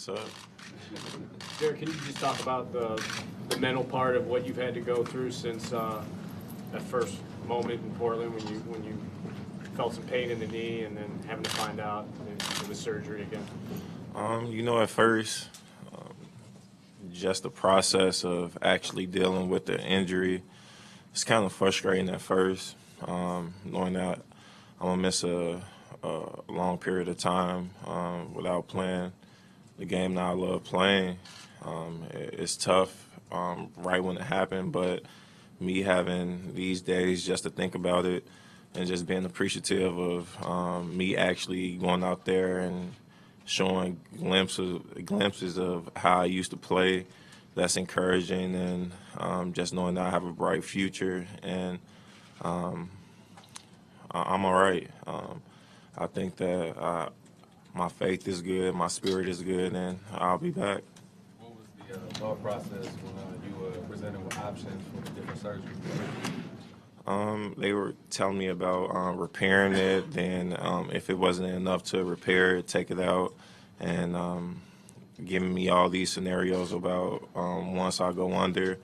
So, Derek, can you just talk about the mental part of what you've had to go through since that first moment in Portland when you felt some pain in the knee and then having to find out for the surgery again? at first, just the process of actually dealing with the injury, it's kind of frustrating at first, knowing that I'm going to miss a long period of time without playing the game that I love playing. It's tough right when it happened, but me having these days just to think about it and just being appreciative of me actually going out there and showing glimpses of how I used to play, that's encouraging, and just knowing that I have a bright future, and I'm all right. I think that my faith is good, my spirit is good, and I'll be back. What was the thought process when you were presented with options for the different surgeries? They were telling me about repairing it, then if it wasn't enough to repair it, take it out, and giving me all these scenarios about once I go under,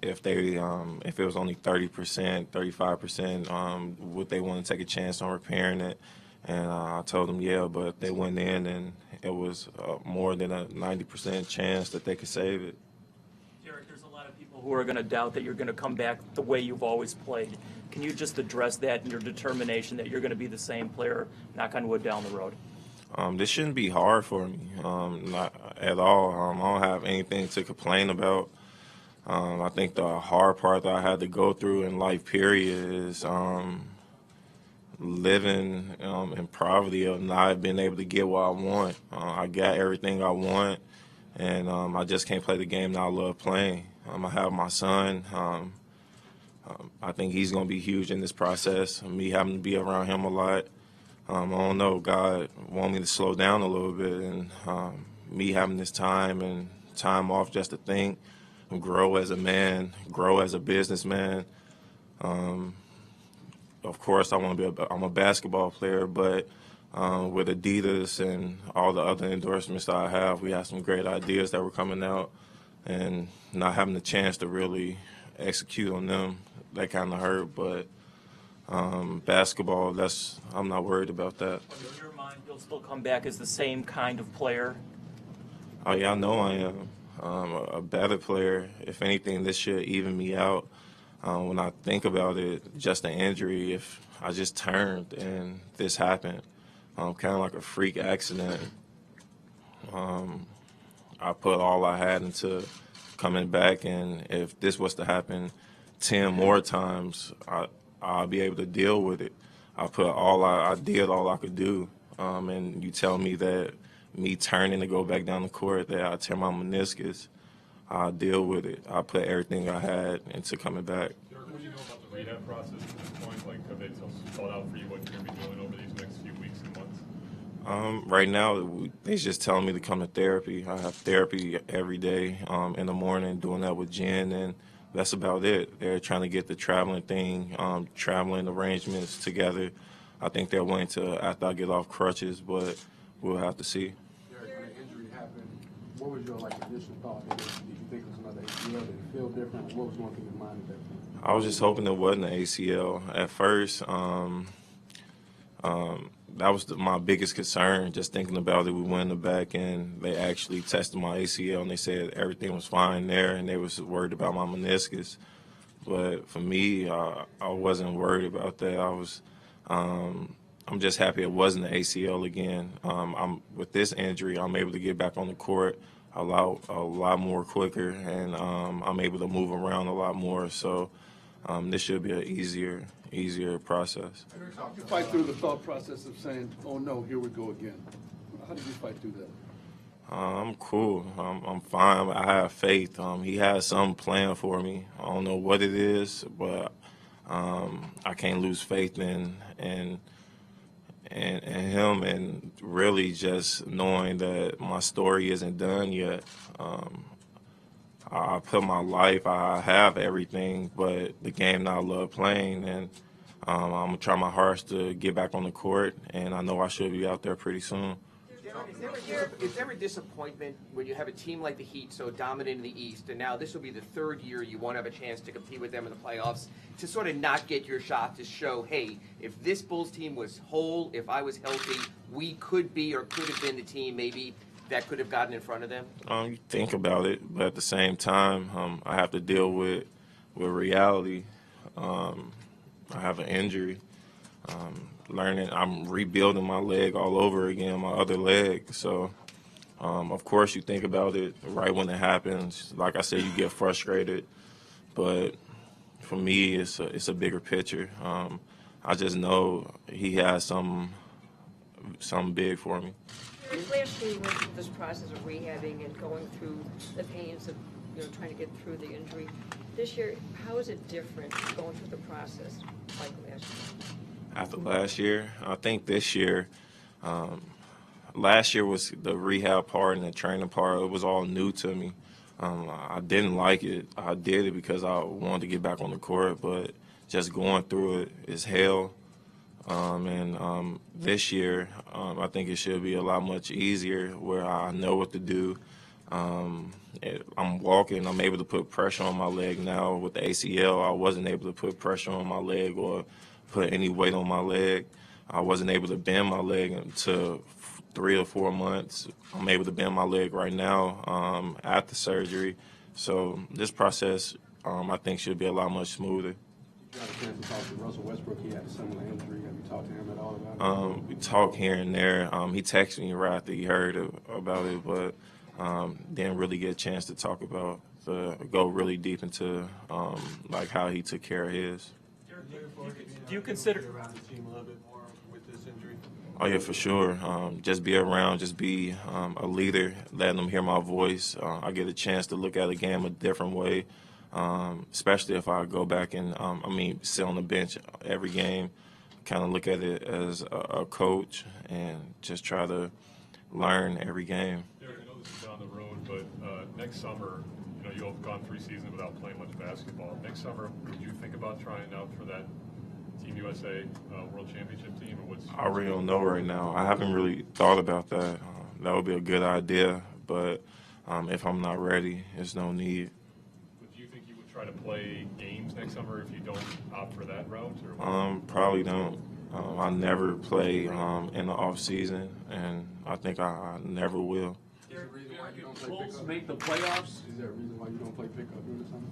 if it was only 30%, 35%, would they want to take a chance on repairing it? And I told them yeah, but they went in and it was more than a 90% chance that they could save it. Derek, there's a lot of people who are going to doubt that you're going to come back the way you've always played. Can you just address that and your determination that you're going to be the same player, knock on wood, down the road? This shouldn't be hard for me, not at all. I don't have anything to complain about. I think the hard part that I had to go through in life, period, is living in poverty of not being able to get what I want. I got everything I want, and I just can't play the game that I love playing. I have my son. I think he's going to be huge in this process. Me having to be around him a lot. I don't know. God want me to slow down a little bit, and me having this time and time off just to think and grow as a man, grow as a businessman. Of course, I'm a basketball player, but with Adidas and all the other endorsements that I have, we have some great ideas that were coming out, and not having the chance to really execute on them, that kind of hurt. But basketball, I'm not worried about that. In your mind, you'll still come back as the same kind of player? Oh yeah, I know I am. A better player. If anything, this should even me out. When I think about it, just an injury, if I just turned and this happened, kind of like a freak accident. I put all I had into coming back, and if this was to happen 10 more times, I'll be able to deal with it. I did all I could do, and you tell me that me turning to go back down the court, that I tear my meniscus, I'll deal with it. I put everything I had into coming back. What do you know about the rehab process at this point? Like, have they spelled out for you what you're going to be doing over these next few weeks and months? Right now, they're just telling me to come to therapy. I have therapy every day in the morning, doing that with Jen, and that's about it. They're trying to get the traveling arrangements together. I think they're waiting to after I get off crutches, but we'll have to see. Derek, when the injury happened, what was your initial thought? Did you think it was another ACL? Did it feel different? What was going through your mind at that point? I was just hoping it wasn't an ACL. At first, that was my biggest concern, just thinking about it. We went in the back, and they actually tested my ACL, and they said everything was fine there, and they was worried about my meniscus. But for me, I wasn't worried about that. I'm just happy it wasn't the ACL again. With this injury, I'm able to get back on the court a lot more quicker, and I'm able to move around a lot more. So this should be an easier process. How did you fight through the thought process of saying, "Oh no, here we go again"? How did you fight through that? I'm cool. I'm fine. I have faith. He has something planned for me. I don't know what it is, but I can't lose faith in him, and really just knowing that my story isn't done yet. I put my life, I have everything, but the game that I love playing, and I'm going to try my hardest to get back on the court, and I know I should be out there pretty soon. Is there a disappointment when you have a team like the Heat so dominant in the East, and now this will be the third year you won't have a chance to compete with them in the playoffs, to sort of not get your shot to show, hey, if this Bulls team was whole, if I was healthy, we could be or could have been the team maybe that could have gotten in front of them? You think about it, but at the same time, I have to deal with reality. I have an injury. I'm rebuilding my leg all over again, my other leg. So, of course, you think about it right when it happens. Like I said, you get frustrated. But for me, it's a bigger picture. I just know he has something big for me. Last year you went through this process of rehabbing and going through the pains of trying to get through the injury. This year, how is it different going through the process like last year? After last year, I think this year, last year was the rehab part and the training part. It was all new to me. I didn't like it. I did it because I wanted to get back on the court, but just going through it is hell. And this year, I think it should be a lot much easier where I know what to do. I'm walking. I'm able to put pressure on my leg now. With the ACL, I wasn't able to put pressure on my leg or put any weight on my leg. I wasn't able to bend my leg until 3 or 4 months. I'm able to bend my leg right now after surgery. So this process, I think, should be a lot much smoother. You got a chance to talk to Russell Westbrook. He had a similar injury. Have you talked to him at all about it? We talk here and there. He texted me right after he heard about it, but didn't really get a chance to talk about go really deep into like how he took care of his. Do you consider around the team a little bit more with this injury? Oh yeah, for sure. Just be around, just be a leader, letting them hear my voice. I get a chance to look at a game a different way, especially if I go back and sit on the bench every game, kind of look at it as a coach and just try to learn every game. Derek, I know this is down the road, but next summer, you'll have gone 3 seasons without playing much basketball. Next summer, would you think about trying out for that Team USA World Championship team? Or I really don't know right now. I haven't really thought about that. That would be a good idea, but if I'm not ready, there's no need. But do you think you would try to play games next summer if you don't opt for that route? Or Probably don't. I never play in the off season, and I think I never will. Is there a reason why you don't play Bulls pickup? make the playoffs. Is there a reason why you don't play pickup during the summer?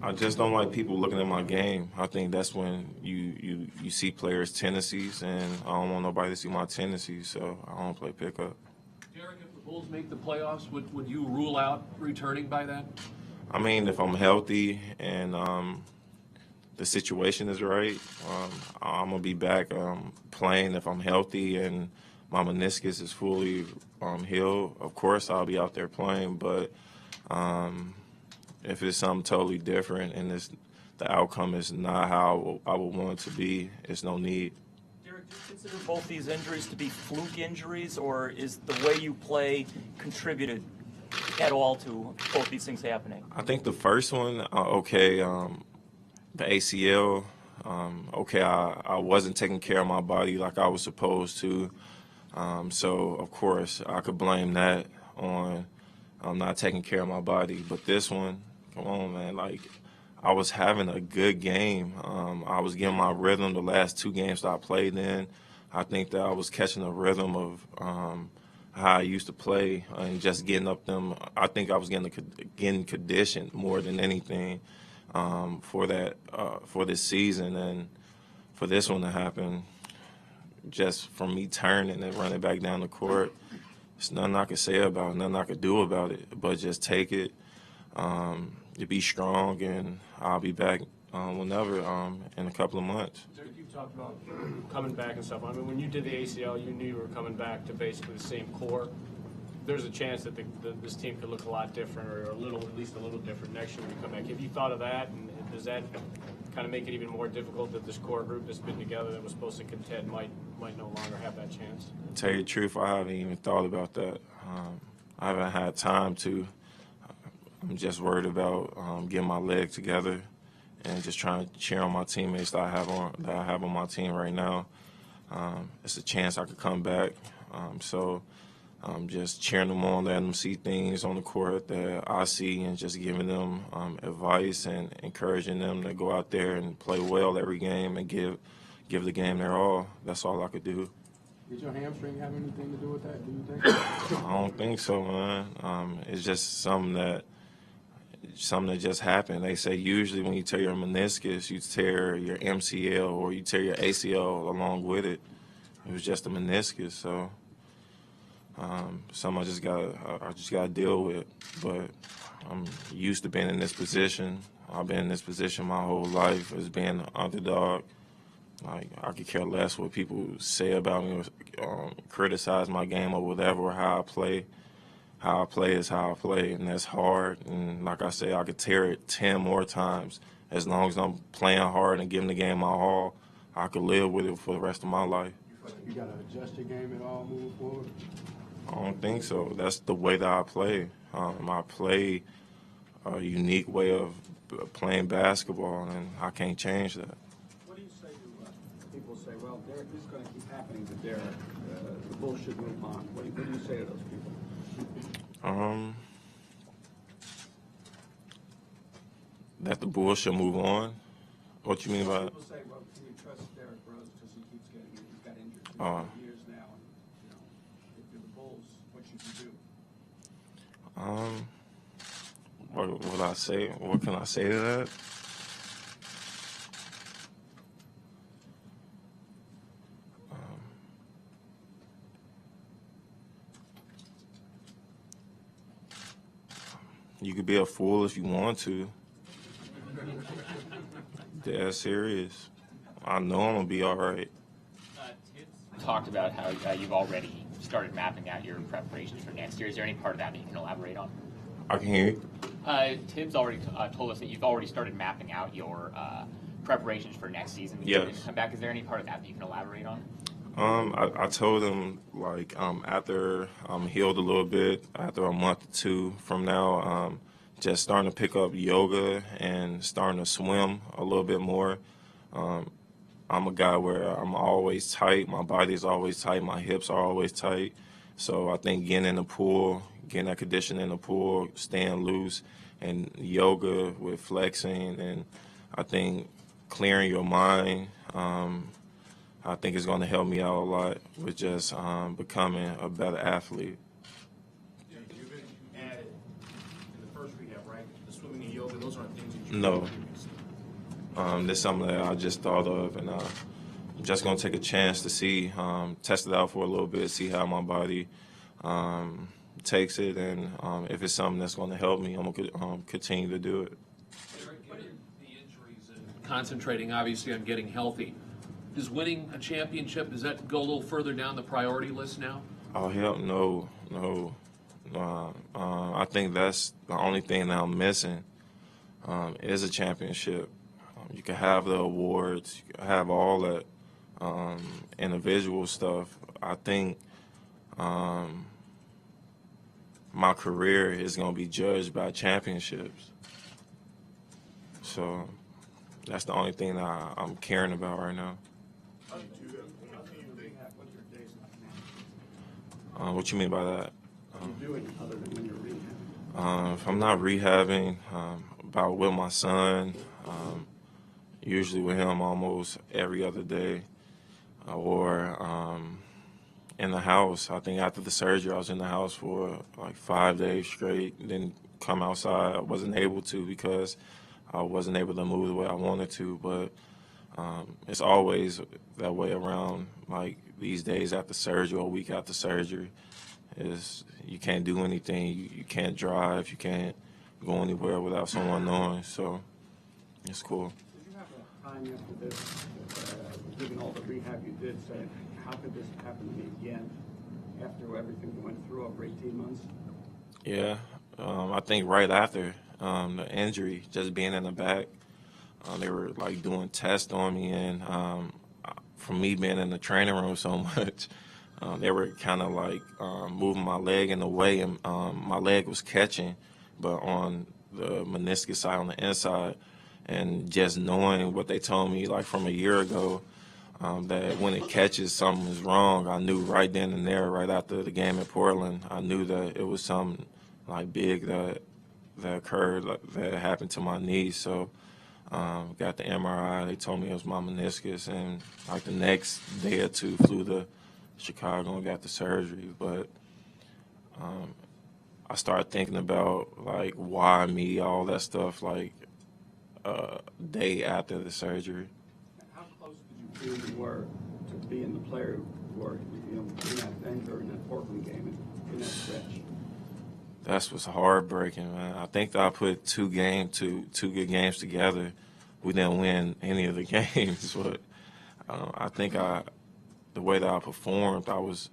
I just don't like people looking at my game. I think that's when you see players' tendencies, and I don't want nobody to see my tendencies, so I don't play pickup. Derek, if the Bulls make the playoffs, would you rule out returning by that? I mean, if I'm healthy and the situation is right, I'm going to be back playing if I'm healthy and my meniscus is fully healed. Of course, I'll be out there playing, but if it's something totally different and the outcome is not how I would want it to be, it's no need. Derek, do you consider both these injuries to be fluke injuries, or is the way you play contributed at all to both these things happening? I think the first one, the ACL, I wasn't taking care of my body like I was supposed to. So, of course, I could blame that on not taking care of my body. But this one, come on, man, I was having a good game. I was getting my rhythm the last 2 games that I played in. I think that I was catching a rhythm of how I used to play and just getting up them. I think I was getting conditioned more than anything for this season. And for this one to happen, just from me turning and running back down the court, there's nothing I can say about it, nothing I can do about it, but just take it, to be strong, and I'll be back whenever in a couple of months. Derek, you talked about coming back and stuff. I mean, when you did the ACL, you knew you were coming back to basically the same core. There's a chance that this team could look a lot different, or at least a little different next year when you come back. Have you thought of that, and does that kind of make it even more difficult that this core group that's been together that was supposed to contend might no longer have that chance? To tell you the truth, I haven't even thought about that. I haven't had time to. I'm just worried about getting my leg together and just trying to cheer on my teammates that I have on my team right now. It's a chance I could come back. So just cheering them on, letting them see things on the court that I see, and just giving them advice and encouraging them to go out there and play well every game and give the game their all. That's all I could do. Did your hamstring have anything to do with that, do you think? I don't think so, man. It's just something that just happened. They say usually when you tear your meniscus, you tear your MCL or you tear your ACL along with it. It was just a meniscus, so something I just gotta deal with. But I'm used to being in this position. I've been in this position my whole life as being an underdog. Like, I could care less what people say about me or criticize my game or whatever, or how I play. How I play is how I play, and that's hard. And like I say, I could tear it 10 more times. As long as I'm playing hard and giving the game my all, I could live with it for the rest of my life. You got to adjust your game at all moving forward? I don't think so. That's the way that I play. I play a unique way of playing basketball, and I can't change that. What do you say to people say, well, Derek, this is going to keep happening to Derek. The Bulls should move on. What do you say to those people? That the Bulls should move on. What you mean by that? People say, well, can you trust Derek Rose because he keeps getting he's got injured for years now, and if you're the Bulls, what you can do? What would I say? What can I say to that? You could be a fool if you want to. Dead serious. I know I'm gonna be all right. Tibbs talked about how you've already started mapping out your preparations for next year. Is there any part of that you can elaborate on? I can hear you. Tibbs already told us that you've already started mapping out your preparations for next season. Yes. Come back. Is there any part of that you can elaborate on? I told him, like, after I'm healed a little bit, after a month or two from now, just starting to pick up yoga and starting to swim a little bit more. I'm a guy where I'm always tight. My body is always tight. My hips are always tight. So I think getting in the pool, getting that condition in the pool, staying loose, and yoga with flexing, and I think clearing your mind, I think it's going to help me out a lot with just becoming a better athlete. Yeah, you've been added in the first rehab, right? The swimming and yoga, those aren't things that you No. This is something that I just thought of, and I'm just going to take a chance to see, test it out for a little bit, see how my body takes it, and if it's something that's going to help me, I'm going to continue to do it. Given the injuries and concentrating obviously on getting healthy, does winning a championship, does that go a little further down the priority list now? Oh, hell no. I think that's the only thing that I'm missing is a championship. You can have the awards, you can have all that individual stuff. I think my career is going to be judged by championships. So that's the only thing that I'm caring about right now. What you mean by that? Doing other than when you're rehabbing? If I'm not rehabbing, about with my son, usually with him almost every other day, or in the house. I think after the surgery, I was in the house for like 5 days straight, didn't come outside. I wasn't able to because I wasn't able to move the way I wanted to, but it's always that way around, like, these days after surgery or a week after surgery. Is you can't do anything, you can't drive, you can't go anywhere without someone knowing, so it's cool. Did you have a time after this, given all the rehab you did, saying, how could this happen to me again after everything you went through over 18 months? Yeah, I think right after the injury, just being in the back, they were like doing tests on me, and from me being in the training room so much, they were kind of like moving my leg in the way, and my leg was catching, but on the meniscus side, on the inside, and just knowing what they told me like from a year ago, that when it catches something is wrong, I knew right then and there, right after the game in Portland, I knew that it was something like big that occurred, that happened to my knee. So got the MRI. They told me it was my meniscus, and like the next day or two, flew to Chicago and got the surgery. But I started thinking about like why me, all that stuff, like day after the surgery. How close did you feel you were to being the player you were, in that Denver, in that Portland game, in that stretch? That's what's heartbreaking, man. I think that I put two good games together. We didn't win any of the games, but I think the way that I performed, I was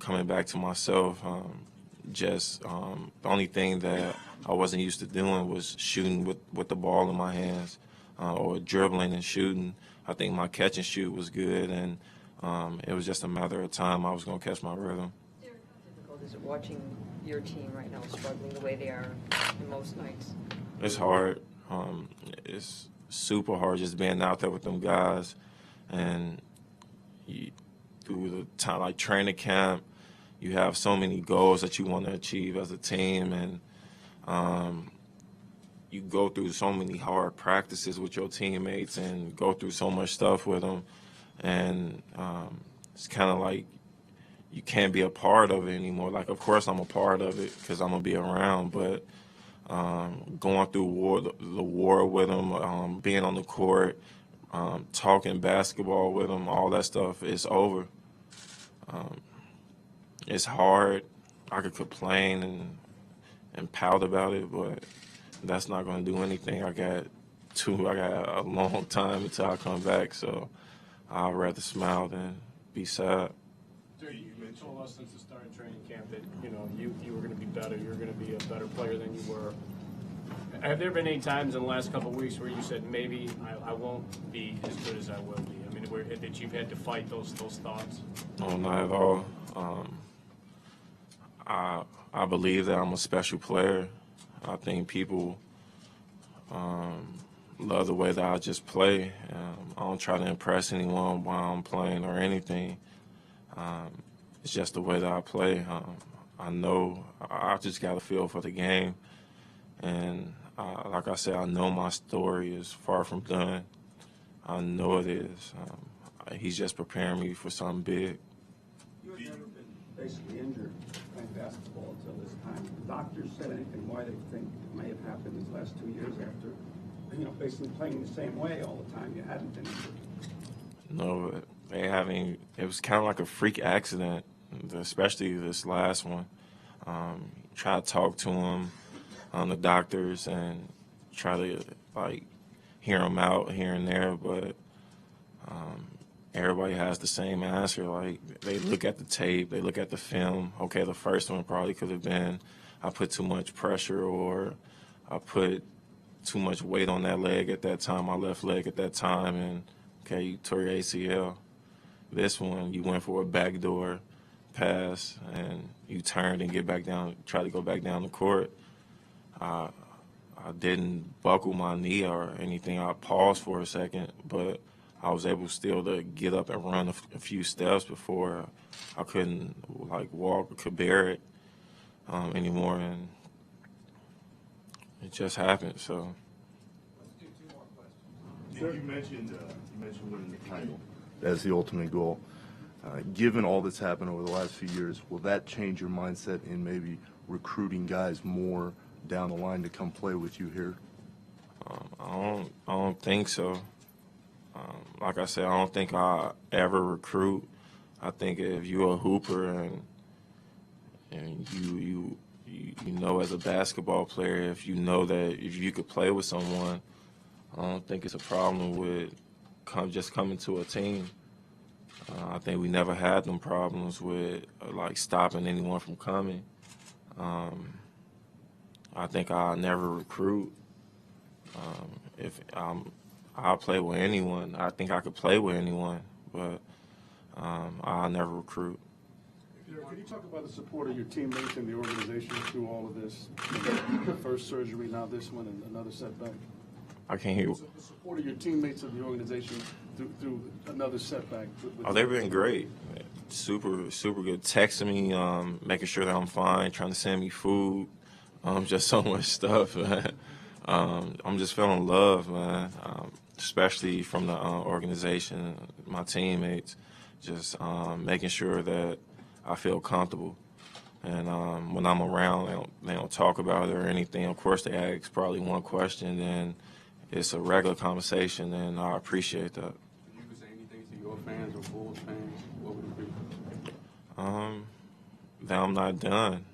coming back to myself. The only thing that I wasn't used to doing was shooting with the ball in my hands or dribbling and shooting. I think my catch and shoot was good, and it was just a matter of time I was going to catch my rhythm. Derek, how difficult is it watching your team right now struggling the way they are in most nights? It's hard. It's super hard just being out there with them guys, and through the time like training camp, you have so many goals that you want to achieve as a team, and you go through so many hard practices with your teammates and go through so much stuff with them, and it's kind of like you can't be a part of it anymore. Like, of course I'm a part of it because I'm going to be around, but going through the war with them, being on the court, talking basketball with them, all that stuff is over. It's hard. I could complain and pout about it, but that's not going to do anything. I got a long time until I come back, so I'd rather smile than be sad. You told us since the start of training camp that you were going to be better. You're going to be a better player than you were. Have there been any times in the last couple of weeks where you said maybe I won't be as good as I will be? I mean, that you've had to fight those thoughts? No, not at all. I believe that I'm a special player. I think people love the way that I just play. I don't try to impress anyone while I'm playing or anything. It's just the way that I play. I know I just got a feel for the game. And like I said, I know my story is far from done. I know it is. He's just preparing me for something big. You have never been basically injured playing basketball until this time. The doctors said anything why they think it may have happened these last 2 years after, basically playing the same way all the time. You hadn't been injured. No, it was kind of like a freak accident, especially this last one. Try to talk to him, the doctors, and try to hear them out here and there, but everybody has the same answer. Like, they look at the tape, they look at the film. Okay, the first one probably could have been I put too much pressure, or I put too much weight on that leg at that time, my left leg at that time, and okay, you tore your ACL. This one, you went for a backdoor pass, and you turned and try to go back down the court. I didn't buckle my knee or anything. I paused for a second, but I was able still to get up and run a few steps before I couldn't walk or could bear it anymore, and it just happened. So. Let's do 2 more questions. You mentioned winning the title as the ultimate goal. Given all that's happened over the last few years, will that change your mindset in maybe recruiting guys more down the line to come play with you here? I don't think so. Like I said, I don't think I ever recruit. I think if you're a hooper and you know as a basketball player, if you know that if you could play with someone, I don't think it's a problem with just coming to a team. I think we never had them problems with stopping anyone from coming. I think I'll never recruit. If I'll play with anyone. I think I could play with anyone, but I'll never recruit. Can you talk about the support of your teammates and the organization through all of this? The first surgery, now this one, and another setback. I can't hear you. The support of your teammates of the organization through another setback. Oh, they've been great. Super, super good. Texting me, making sure that I'm fine, trying to send me food, just so much stuff, man. I'm just feeling love, man, especially from the organization, my teammates, just making sure that I feel comfortable. And when I'm around, they don't talk about it or anything. Of course, they ask probably one question, then it's a regular conversation, and I appreciate that. If you could say anything to your fans or Bulls fans, what would it be? That I'm not done.